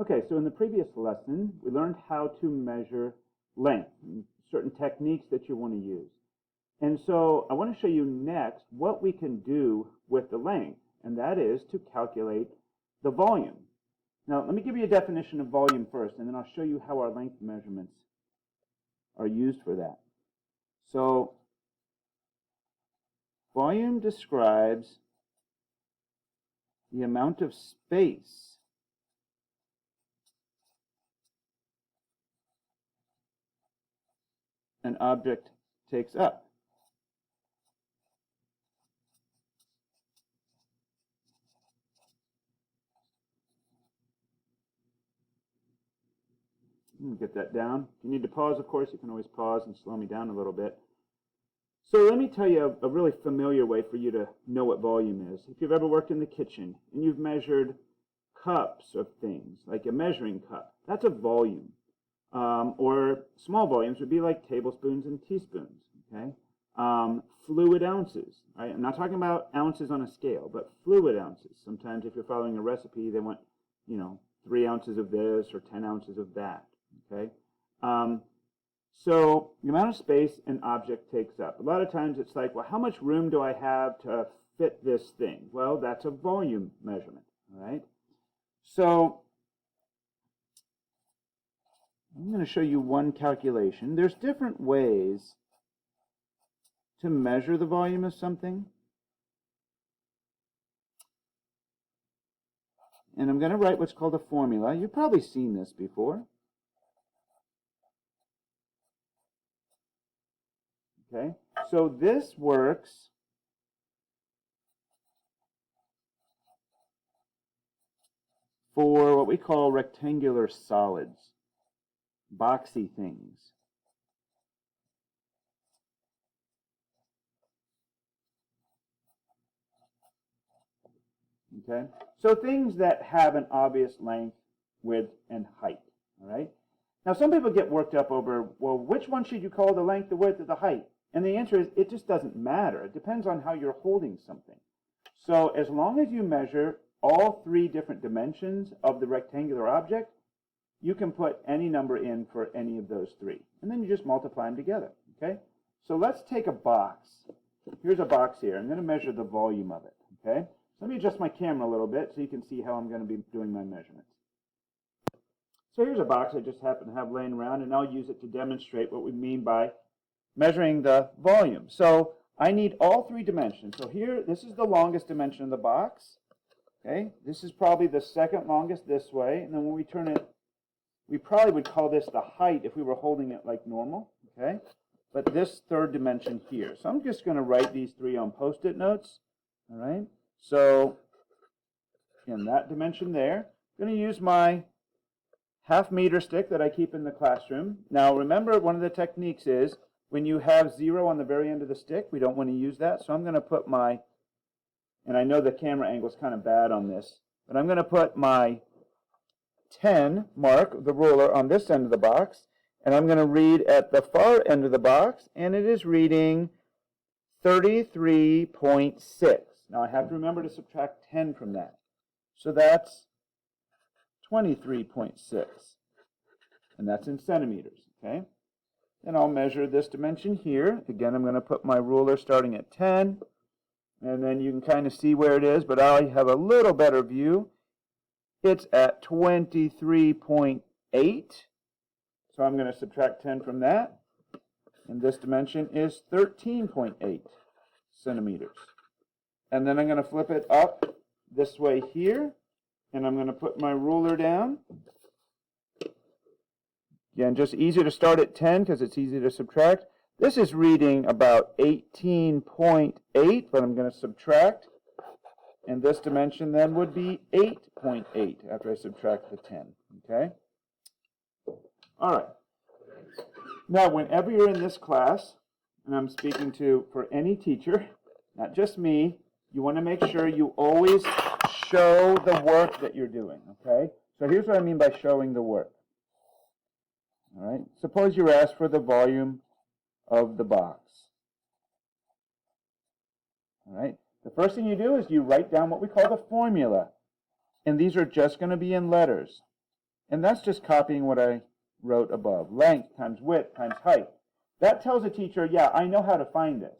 Okay, so in the previous lesson, we learned how to measure length and certain techniques that you want to use. And so I want to show you next what we can do with the length, and that is to calculate the volume. Now, let me give you a definition of volume first, and then I'll show you how our length measurements are used for that. So, volume describes the amount of space an object takes up. Get that down. If you need to pause, of course, you can always pause and slow me down a little bit. So let me tell you a really familiar way for you to know what volume is. If you've ever worked in the kitchen and you've measured cups of things, like a measuring cup, that's a volume. Or small volumes would be like tablespoons and teaspoons, okay? Fluid ounces, right? I'm not talking about ounces on a scale, but fluid ounces. Sometimes if you're following a recipe, they want, 3 ounces of this or 10 ounces of that, okay? So the amount of space an object takes up. A lot of times it's like, well, how much room do I have to fit this thing? Well, that's a volume measurement, all right? So I'm going to show you one calculation. There's different ways to measure the volume of something. And I'm going to write what's called a formula. You've probably seen this before. Okay, so this works for what we call rectangular solids, boxy things. Okay, so things that have an obvious length, width, and height. All right. Now, some people get worked up over, well, which one should you call the length, the width, or the height? And the answer is, it just doesn't matter. It depends on how you're holding something. So as long as you measure all 3 different dimensions of the rectangular object, you can put any number in for any of those 3. And then you just multiply them together, okay? So let's take a box. Here's a box here. I'm going to measure the volume of it, okay? So let me adjust my camera a little bit so you can see how I'm going to be doing my measurements. So here's a box I just happen to have laying around, and I'll use it to demonstrate what we mean by measuring the volume. So I need all 3 dimensions. So here, this is the longest dimension of the box. Okay, this is probably the second longest this way, and then when we turn it, we probably would call this the height if we were holding it like normal. Okay, but this 3rd dimension here. So I'm just going to write these 3 on Post-it notes. All right, so in that dimension there, I'm going to use my half-meter stick that I keep in the classroom. Now remember, one of the techniques is when you have 0 on the very end of the stick, we don't want to use that. So I'm going to put my, and I know the camera angle is kind of bad on this, but I'm going to put my 10 mark, the ruler, on this end of the box, and I'm going to read at the far end of the box, and it is reading 33.6. Now I have to remember to subtract 10 from that. So that's 23.6, and that's in centimeters, okay? Then I'll measure this dimension here. Again, I'm going to put my ruler starting at 10, and then you can kind of see where it is, but I have a little better view. It's at 23.8, so I'm going to subtract 10 from that, and this dimension is 13.8 centimeters. And then I'm going to flip it up this way here, and I'm going to put my ruler down. Again, just easier to start at 10 because it's easy to subtract. This is reading about 18.8, but I'm going to subtract. And this dimension then would be 8.8 after I subtract the 10. Okay? All right. Now, whenever you're in this class, and I'm speaking for any teacher, not just me, you want to make sure you always show the work that you're doing, okay? So here's what I mean by showing the work. All right? Suppose you're asked for the volume of the box. All right? The first thing you do is you write down what we call the formula. And these are just going to be in letters. And that's just copying what I wrote above. Length times width times height. That tells a teacher, yeah, I know how to find this.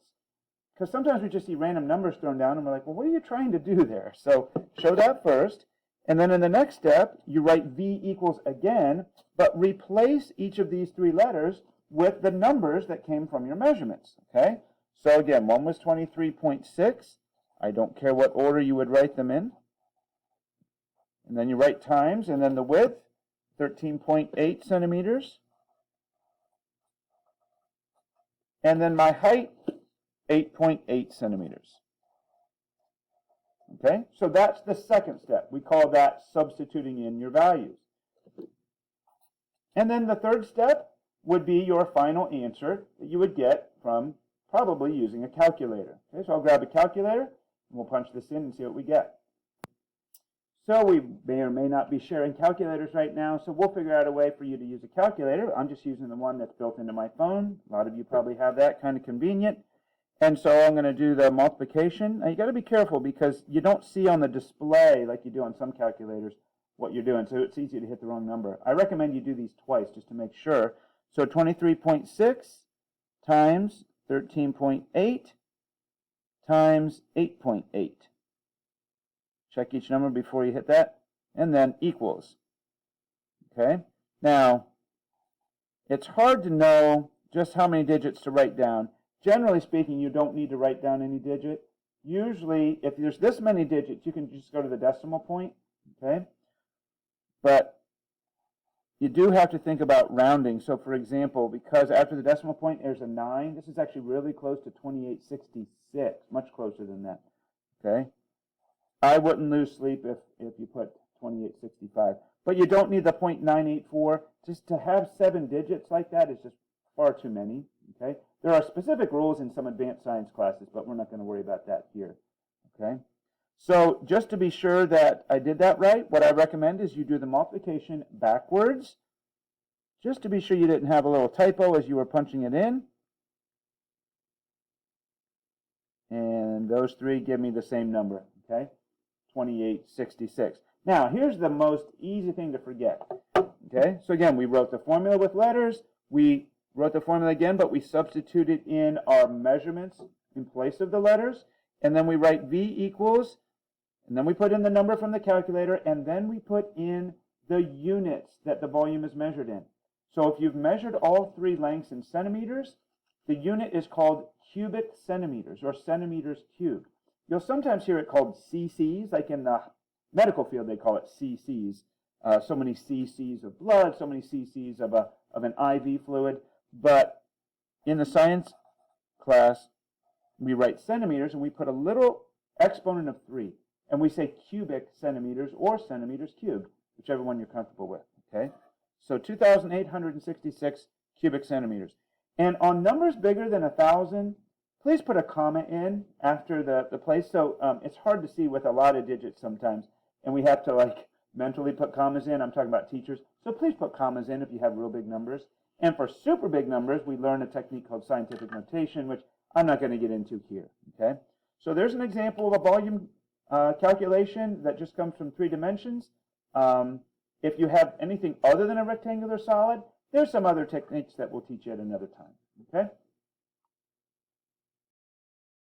Because sometimes we just see random numbers thrown down and we're like, well, what are you trying to do there? So show that first. And then in the next step, you write V equals again, but replace each of these three letters with the numbers that came from your measurements. Okay? So again, one was 23.6. I don't care what order you would write them in. And then you write times, and then the width, 13.8 centimeters. And then my height, 8.8 centimeters. Okay, so that's the second step. We call that substituting in your values. And then the third step would be your final answer that you would get from probably using a calculator. Okay, so I'll grab a calculator, and we'll punch this in and see what we get. So we may or may not be sharing calculators right now, so we'll figure out a way for you to use a calculator. I'm just using the one that's built into my phone. A lot of you probably have that, kind of convenient. And so I'm going to do the multiplication. Now you got to be careful because you don't see on the display like you do on some calculators what you're doing, so it's easy to hit the wrong number. I recommend you do these twice just to make sure. So 23.6 times 13.8 times 8.8. Check each number before you hit that, and then equals. Okay? Now, it's hard to know just how many digits to write down. Generally speaking, you don't need to write down any digit. Usually, if there's this many digits, you can just go to the decimal point, okay? But you do have to think about rounding. So, for example, because after the decimal point there's a 9, this is actually really close to 2866, much closer than that, okay? I wouldn't lose sleep if you put 2865. But you don't need the 0.984. Just to have 7 digits like that is just far too many, okay? There are specific rules in some advanced science classes, but we're not going to worry about that here, okay? So just to be sure that I did that right, what I recommend is you do the multiplication backwards, just to be sure you didn't have a little typo as you were punching it in. And those three give me the same number, okay? 2866. Now, here's the most easy thing to forget, okay? So again, we wrote the formula with letters. We wrote the formula again, but we substituted in our measurements in place of the letters. And then we write V equals, and then we put in the number from the calculator, and then we put in the units that the volume is measured in. So if you've measured all three lengths in centimeters, the unit is called cubic centimeters, or centimeters cubed. You'll sometimes hear it called cc's, like in the medical field they call it cc's. So many cc's of blood, so many cc's of an IV fluid. But in the science class, we write centimeters, and we put a little exponent of 3. And we say cubic centimeters or centimeters cubed, whichever one you're comfortable with, okay? So 2,866 cubic centimeters. And on numbers bigger than 1,000, please put a comma in after the place. So it's hard to see with a lot of digits sometimes, and we have to like mentally put commas in. I'm talking about teachers. So please put commas in if you have real big numbers. And for super big numbers, we learn a technique called scientific notation, which I'm not going to get into here, okay? So there's an example of a volume calculation that just comes from 3 dimensions. If you have anything other than a rectangular solid, there's some other techniques that we'll teach you at another time, okay?